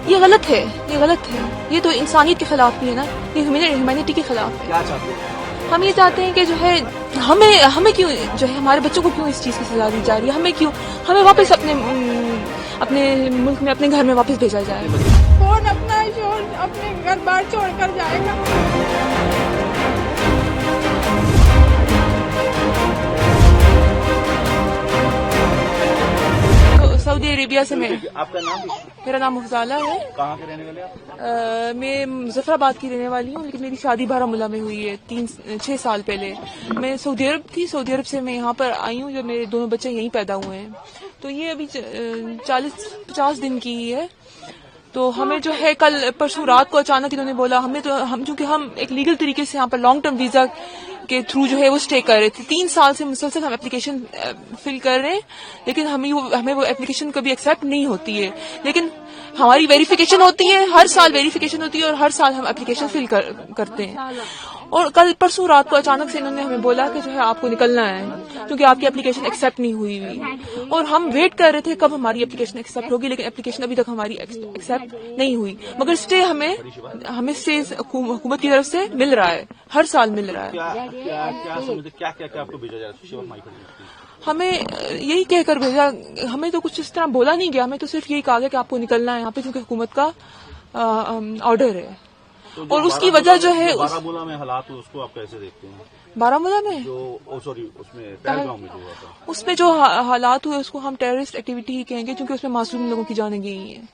یہ غلط ہے، یہ غلط ہے، یہ تو انسانیت کے خلاف بھی ہے نا، یہ ہیومینٹی کے خلاف ہے۔ کیا چاہتے ہیں؟ ہم یہ چاہتے ہیں کہ جو ہے ہمیں کیوں جو ہے ہمارے بچوں کو کیوں اس چیز کی سزا دی جا رہی ہے، ہمیں واپس اپنے ملک میں اپنے گھر میں واپس بھیجا جائے۔ کون اپنا شوہر اپنے گھر بار چھوڑ کر جائے گا؟ سعودی عربیہ سے میں، آپ کا نام؟ میرا نام مفضالہ ہے۔ کہاں کے رہنے والے آپ؟ میں مظفر آباد کی رہنے والی ہوں، لیکن میری شادی بارہمولہ میں ہوئی ہے 6 سال پہلے۔ میں سعودی عرب تھی، سعودی عرب سے میں یہاں پر آئی ہوں، جو میرے دونوں بچے یہیں پیدا ہوئے ہیں۔ تو یہ ابھی 40-50 دن کی ہی ہے۔ تو ہمیں جو ہے کل پرسوں رات کو اچانک انہوں نے بولا، چونکہ ہم ایک لیگل طریقے سے یہاں پر لانگ ٹرم ویزا کے تھرو جو ہے وہ اسٹے کر رہے تھے، 3 سال سے مسلسل ہم اپلیکیشن فل کر رہے ہیں، لیکن ہمیں وہ اپلیکیشن کبھی ایکسیپٹ نہیں ہوتی ہے۔ لیکن ہماری ویریفیکیشن ہوتی ہے، ہر سال ویریفیکیشن ہوتی ہے اور ہر سال ہم اپلیکیشن فل کرتے ہیں۔ اور کل پرسوں رات کو اچانک سے انہوں نے ہمیں بولا کہ جو ہے آپ کو نکلنا ہے، کیونکہ آپ کی اپلیکیشن ایکسیپٹ نہیں ہوئی۔ اور ہم ویٹ کر رہے تھے کب ہماری اپلیکیشن ایکسیپٹ ہوگی، لیکن اپلیکیشن ابھی تک ہماری ایکسیپٹ نہیں ہوئی، مگر اسٹے ہمیں اسٹے حکومت کی طرف سے مل رہا ہے، ہر سال مل رہا ہے۔ کیا آپ کو بھیجا جا رہا ہے؟ ہمیں یہی کہہ کر بھیجا، ہمیں تو کچھ اس طرح بولا نہیں گیا، ہمیں تو صرف یہی کہا گیا کہ آپ کو نکلنا ہے یہاں پہ، کیونکہ حکومت کا آرڈر ہے۔ اور اس کی وجہ جو ہے بارہمولہ میں حالات اس کو آپ کیسے دیکھتے ہیں؟ بارہمولہ میں اس میں پہلگام میں جو ہوا تھا، اس میں جو حالات ہوئے اس کو ہم ٹیررسٹ ایکٹیویٹی ہی کہیں گے، کیونکہ اس میں معصوم لوگوں کی جانیں گئی ہیں،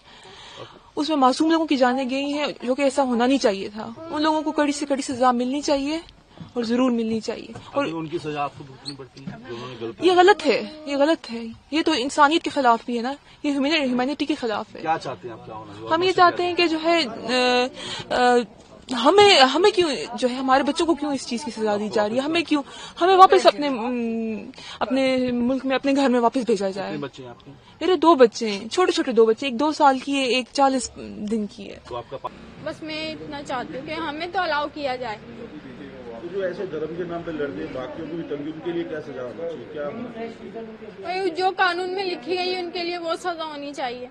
اس میں معصوم لوگوں کی جانیں گئی ہیں، جو کہ ایسا ہونا نہیں چاہیے تھا۔ ان لوگوں کو کڑی سے کڑی سزا ملنی چاہیے اور ضرور ملنی چاہیے۔ اور ان کی سزا آپ کو بھگتنی پڑتی ہے جو انہوں نے غلطی؟ یہ غلط ہے، یہ غلط ہے، یہ تو انسانیت کے خلاف بھی ہے نا، یہ ہیومینٹی کے خلاف ہے۔ کیا چاہتے ہیں آپ؟ کیا ہونا؟ ہم یہ چاہتے ہیں کہ جو ہے ہمیں کیوں جو ہے ہمارے بچوں کو کیوں اس چیز کی سزا دی جا رہی ہے، ہمیں واپس اپنے ملک میں اپنے گھر میں واپس بھیجا جائے۔ کتنے بچے ہیں آپ کے؟ میرے 2 بچے ہیں، چھوٹے 2 بچے، ایک 2 سال کی ہے، ایک 40 دن کی ہے۔ تو آپ کا بس میں اتنا چاہتی ہوں کہ ہمیں تو الاؤ کیا جائے۔ جو ایسے دھرم کے نام پہ لڑتے ہیں باقیوں کو بھی تنگی، ان کے لیے کیا سزا ہونا چاہیے؟ کیا جو قانون میں لکھی گئی ان کے لیے وہ سزا ہونی چاہیے۔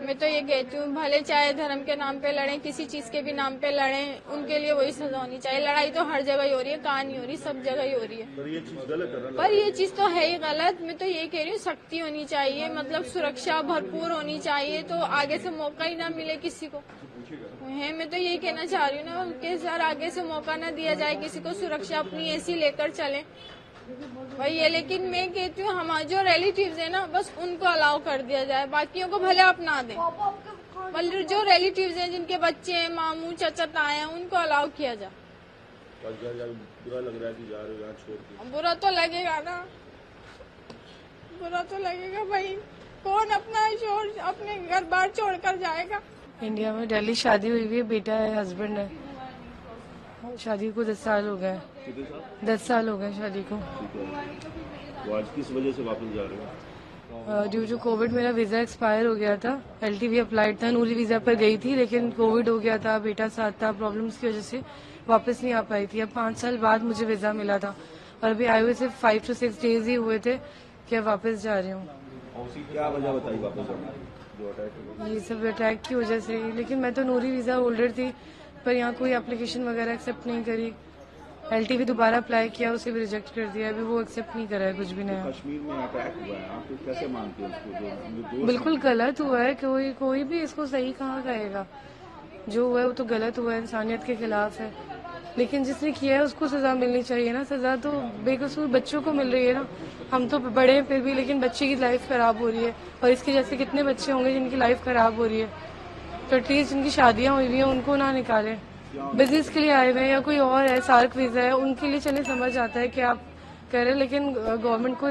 میں تو یہ کہتی ہوں بھلے چاہے دھرم کے نام پہ لڑیں، کسی چیز کے بھی نام پہ لڑیں، ان کے لیے وہی سزا ہونی چاہیے۔ لڑائی تو ہر جگہ ہی ہو رہی ہے، کہاں نہیں ہو رہی، سب جگہ ہی ہو رہی ہے۔ پر یہ چیز غلط ہے نا؟ پر یہ چیز تو ہے ہی غلط۔ میں تو یہ کہہ رہی ہوں سختی ہونی چاہیے، مطلب سرکشا بھرپور ہونی چاہیے، تو آگے سے موقع ہی نہ ملے کسی کو ہے۔ میں تو یہی کہنا چاہ رہی ہوں نا کہ سر آگے سے موقع نہ دیا جائے کسی کو، سرکشا اپنی ایسی لے کر چلیں وہی ہے۔ لیکن میں کہتی ہوں ہمارے جو ریلیٹیوز ہیں نا بس ان کو الاؤ کر دیا جائے، باقیوں کو بھلے اپنا دیں، مطلب جو ریلیٹیوز ہیں جن کے بچے ہیں، ماموں چچا تائے ہیں، ان کو الاؤ کیا جائے۔ برا لگ رہا ہے کہ جا رہے ہو یہاں چھوڑ کے؟ برا تو لگے گا نا، برا تو لگے گا بھائی، کون اپنا شوہر اپنے گھر بار چھوڑ کر جائے گا؟ انڈیا میں دہلی شادی ہوئی ہوئی ہے، بیٹا ہے، ہسبینڈ ہے، شادی کو 10 سال ہو گئے۔ 10 سال ہو گئے شادی کو۔ آج کس وجہ سے واپس جا رہے ہو؟ ڈیو ٹو کووڈ میرا ویزا ایکسپائر ہو گیا تھا، LTV اپلائڈ تھا، نوری ویزا پر گئی تھی، لیکن کووڈ ہو گیا تھا، بیٹا ساتھ تھا، پرابلمس کی وجہ سے واپس نہیں آ پائی تھی۔ اب 5 سال بعد مجھے ویزا ملا تھا اور ابھی آئے ہوئے صرف 5 to 6 days ہی ہوئے تھے کہ واپس جا رہی ہوں۔ کیا وجہ بتائی واپس جانے کی؟ یہ سب اٹیک کی وجہ سے، لیکن میں تو نوری ویزا ہولڈر تھی، پر یہاں کوئی اپلیکیشن وغیرہ ایکسیپٹ نہیں کری۔ LTV دوبارہ اپلائی کیا، اسے بھی ریجیکٹ کر دیا، ابھی وہ ایکسیپٹ نہیں کرا ہے کچھ بھی نیا۔ کشمیر میں اٹیک ہوا ہے، آپ کیسے مانتے ہیں اس کو؟ بالکل غلط ہوا ہے، کوئی بھی اس کو صحیح کہاں کہے گا، جو ہوا ہے وہ تو غلط ہوا ہے، انسانیت کے خلاف ہے، لیکن جس نے کیا ہے اس کو سزا ملنی چاہیے نا۔ سزا تو بے قصور بچوں کو مل رہی ہے نا، ہم تو بڑے ہیں پھر بھی، لیکن بچے کی لائف خراب ہو رہی ہے، اور اس کے جیسے کتنے بچے ہوں گے جن کی لائف خراب ہو رہی ہے، تو ایٹ لیسٹ جن کی شادیاں ہوئی ہوئی ہیں ان کو نہ نکالیں، بزنس کے لیے آئے ہوئے ہیں یا کوئی اور ہے، سارک ویزا ہے، ان کے لیے چلے سمجھ آتا ہے کہ آپ کہہ رہے ہیں، لیکن گورنمنٹ کو